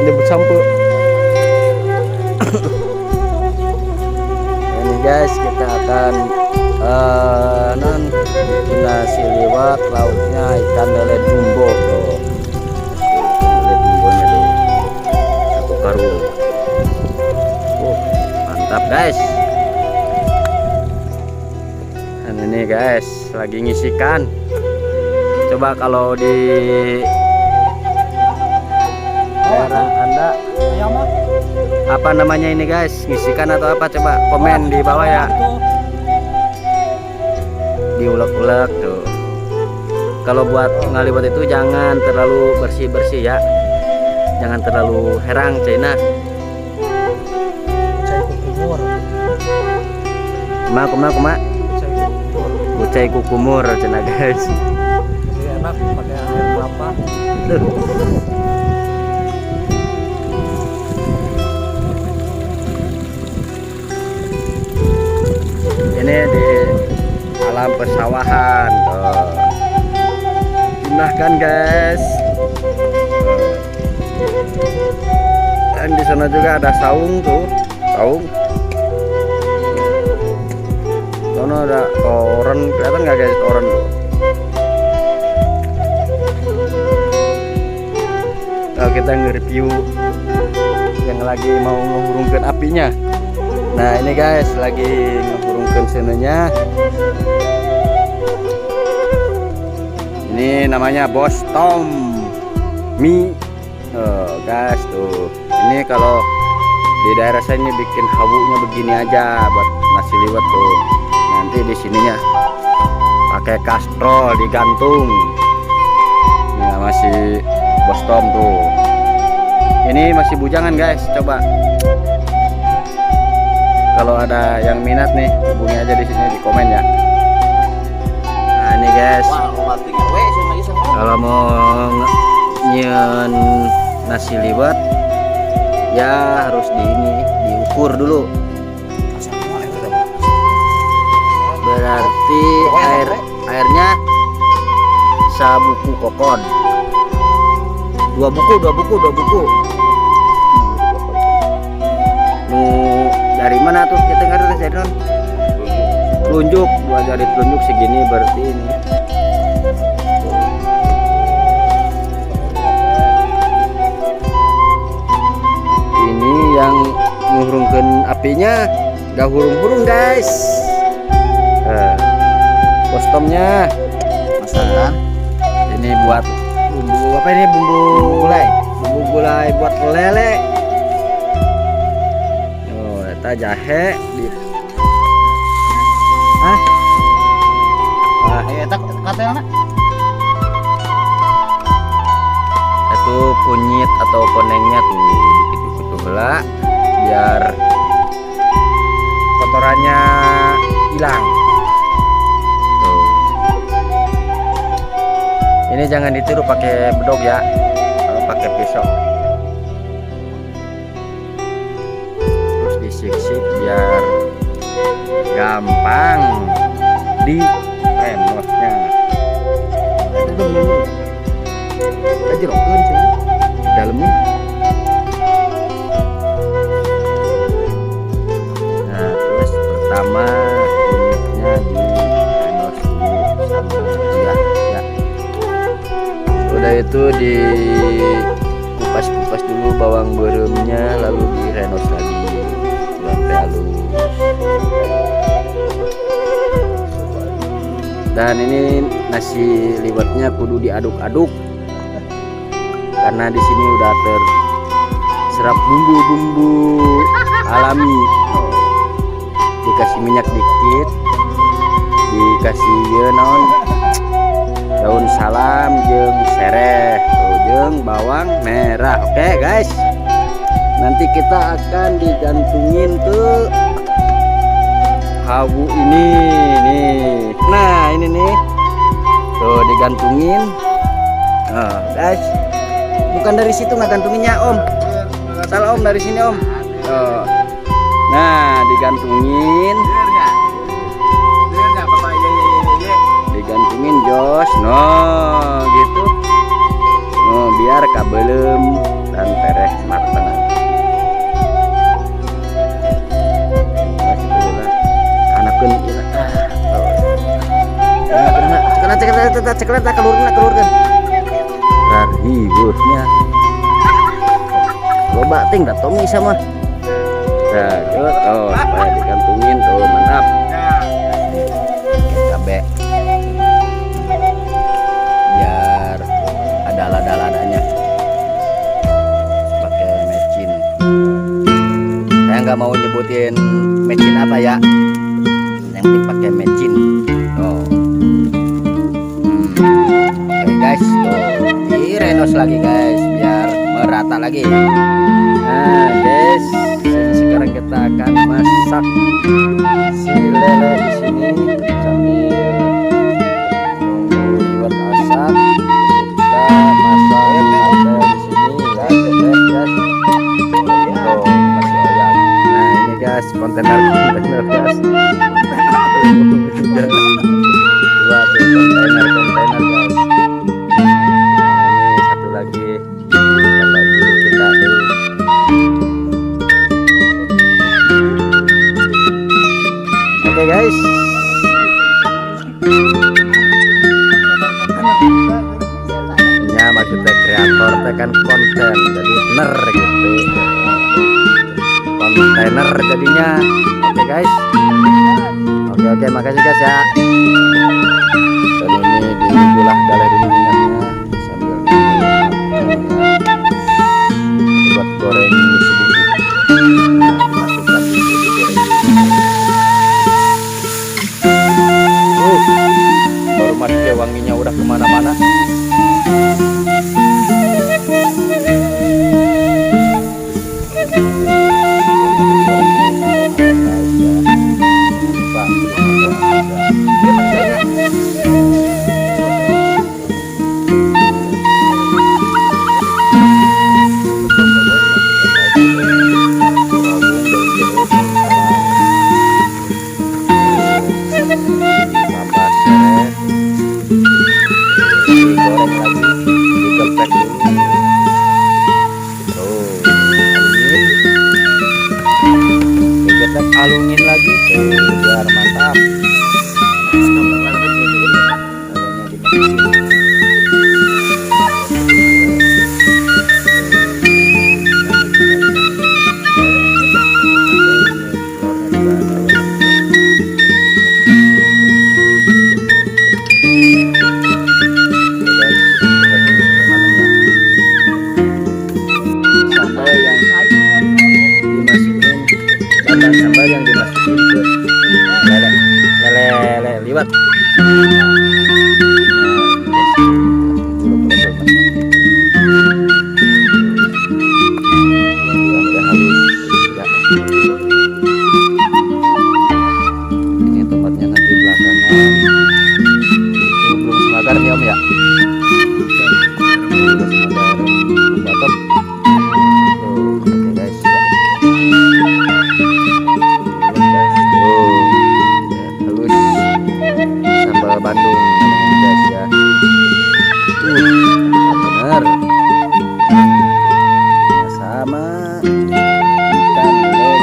Jemput sampo. Ini guys, kita akan bikin nasi liwet, lauknya ikan lele jumbo tuh. Lele jumbonya tuh 1 karung. Mantap guys. Dan ini guys lagi ngisikan. Coba kalau di daerah Anda apa namanya ini guys, ngisikan atau apa, coba komen di bawah ya. Diulek-ulek tuh. Kalau buat ngaliwat itu jangan terlalu bersih-bersih ya, jangan terlalu herang Cina. Kuma kucai kukumur Cina guys. Jadi enak pakai air kelapa. Ini di alam persawahan tuh. Indah kan guys. Dan di sana juga ada saung tuh, saung. Sana ada toren, kelihatan nggak guys toren tuh? Kalau kita nge-review yang lagi mau ngehurungkan apinya. Nah ini guys lagi ngehurungkan senenya. Ini namanya Bos Tom mie guys tuh. Ini kalau di daerah saya ini bikin habunya begini aja buat nasi liwet tuh. Nanti di sininya pakai kastrol digantung. Ini masih Bos Tom tuh. Ini masih bujangan guys, coba. Kalau ada yang minat nih, hubungi aja di sini di komen ya. Nah ini guys, kalau mau nyen nasi liwet ya harus diukur dulu. Berarti airnya sabuku kokon. Dua buku. Dari mana tuh kita nggak ada Zedon? Telunjuk, 2 jari telunjuk segini berarti ini. Ini yang ngurungkan apinya, gak hurung-hurung guys. Kostomnya masakan. Ini buat bumbu apa ini? Bumbu gulai buat lele. Jahe di itu kunyit atau konengnya tuh dikit-dikit belah biar kotorannya hilang tuh. Ini jangan ditiru pakai bedog ya, kalau pakai pisau. Sik-sik biar gampang di renosnya. Itu dulu. Aja rokeun sih dalamnya. Nah, terus pertama kunyitnya di renos dulu sama ya. Udah itu di kupas dulu bawang beremnya, lalu di renos lagi sampai halus. Dan ini nasi liwetnya kudu diaduk-aduk karena di sini udah terserap bumbu-bumbu alami. Dikasih minyak dikit, dikasih daun salam jeung sereh jeung bawang merah. Oke guys, nanti kita akan digantungin tuh hawu ini nih. Nah ini nih tuh digantungin. Nah guys, bukan dari situ nggak gantunginnya om, salah om, dari sini om. Nah digantungin, digantungin jos, no gitu, no biar kabel ceklat keluarkan. Ributnya. Coba ting Tommy sama. Nah, tuh, supaya dikantungin tuh, mantap. Cabe. Biar ada lada-ladanya. Pakai mecin. Saya nggak mau nyebutin mecin apa ya. Yang penting pakai mecin. Oh. Oke guys, tuh direnos lagi guys, biar merata lagi. Nah guys, ini sekarang kita akan masak si lele di sini sambil nunggu liwat asap. Kita masak lele di sini ya guys. Tuh masih oyak. Nah ini guys kontainer guys. Dua tuh kontainer guys. Ini satu lagi tempat dulu kita tuh. Oke guys. Ya maksudnya kreator tekan konten jadi bener gitu. Kontainer jadinya. Oke guys. Oke makasih guys ya. Dan ini dibulah dalih dulu minyaknya sambil buat goreng isi bumbu. Nah, dimasukkan di goreng. Baru masuk wanginya udah kemana-mana. Alungin lagi biar mantap. Sambal yang dimasukin ke lele liwat. Ini tempatnya nanti belakangan. Itu belum semagar nih om ya. Belum semagar, belum dapat. Oke guys. Bandung namanya guys ya. Bener sama ikan lele.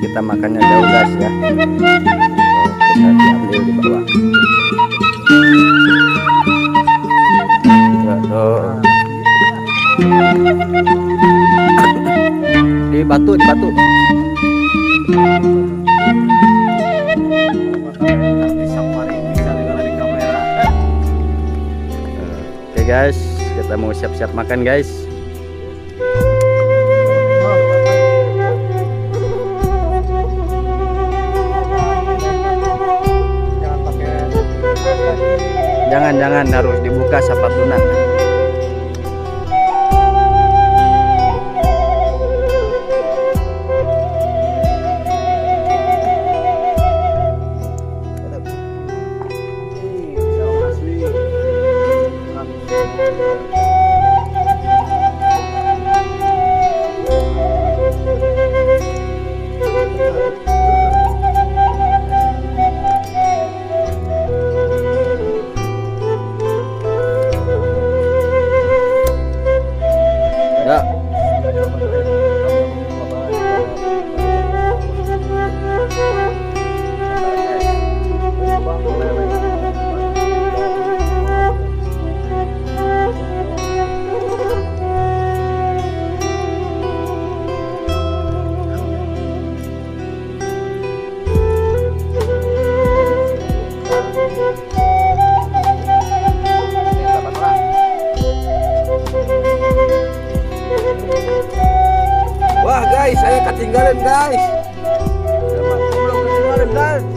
Kita makannya jauh guys ya. Kita diambil di bawah. Di batu. Oke guys, kita mau siap-siap makan guys. Jangan harus dibuka sapatunan. guys, saya ketinggalan guys. Belum ketinggalan guys.